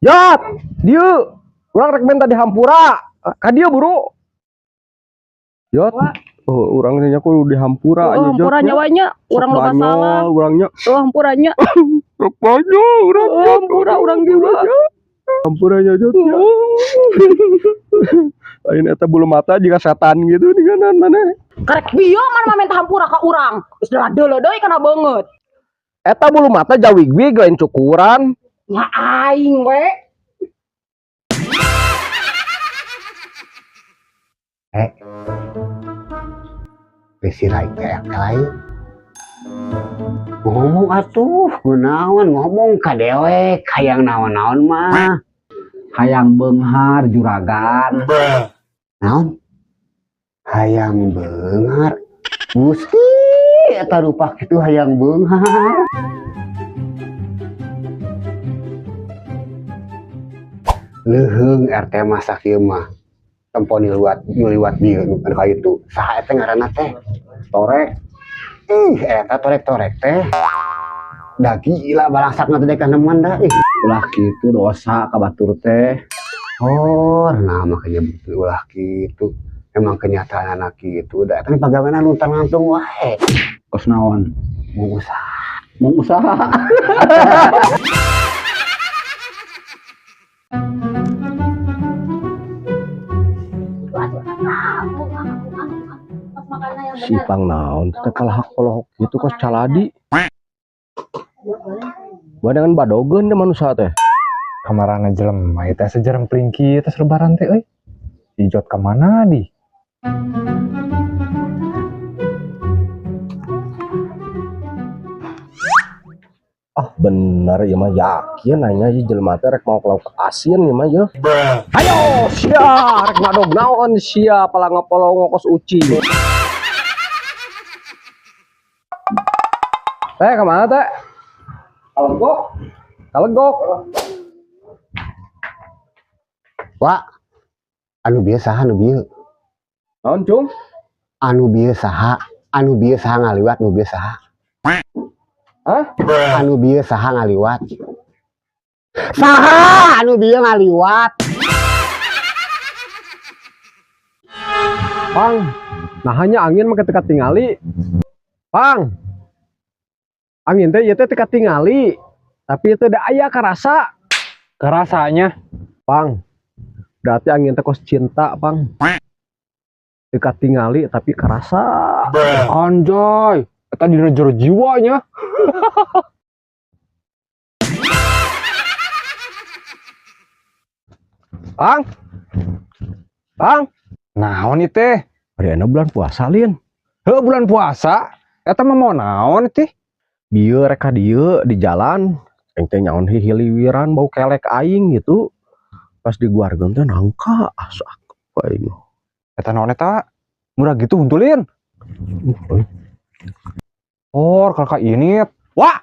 Jat, dia urang rek minta di Hampura. Ka dia buru. Jat. Oh, urangnya ku di Hampura nya Jat. Hampura nyawanya, urang loba salah. Urangnya. Hampuranya. Rek banyak urang. Hampura urang juga. Hampuranya Jat. Lain eta bulu mata jika setan gitu dengan mana. Karek bieu mana minta hampura ka urang. Geus deuleuh deui kana beungeut. Eta bulu mata jawig-wig lain cukuran. Nya aing we. Besi lain kayak lain. Ngomong atuh, gunawan ngomong ka dewek, hayang naon-naon mah. Hayang beunghar juragan. Naon? Hayang beunghar. Gusti, eta rupa kitu hayang beunghar. Leuheung RT masa kieu mah. Tempo nyuliwat dieu nu ka itu. Saha eta ngaranna teh? Torek. Eta torek-torek teh. Da gila balangsakna teh kaneman da. Ulah kitu dosa ka batur teh. Oh, nah makanya betul ulah kitu. Emang kenyataan anak kitu da eta pagaweana luntang-lantung wae. Kos naon? Mau usaha. Sipang naon teh kalahak-kalahok gitu kos caladi. Badangan badogeun teh manusia teh. Kamarana jelema teh sejarang pelingki teh lebaran teh euy. Dijot ka mana di? Ah bener ya mah yakin nanya ieu jelema teh rek mau ke lauk asin ya mah ya. Ayo sia rek ngadog naon sia pala ngapolo ngokos uci. Teh kemana teh? Kalegok. Wah, anu biasa anu bieu. Naon cung? Anu biasa ngaliwat nu biasa. Hah? Anu bieu saha ngaliwat. Saha anu bieu ngaliwat. Pang, nah hanya angin mah ketika tingali. Pang. Angin teh ieu teh teka tingali. Tapi teh da aya karasa. Kerasanya Pang. Berarti angin teh kos cinta, Pang. Teka tingali tapi karasa. anjay, eta dina jero jiwanya. Pang. Pang. Naon ieu teh? Ayeuna bulan puasa lin. Heuh bulan puasa? Eta mah mau naon teh? Bieu rek ka dieu di jalan. Aing teh nyaon hiliwiran bau kelek aing gitu. Pas diguargeun teh nangka asa aing. Eta naon eta? Murah gitu huntulin. Oh, kakak ini. Wah,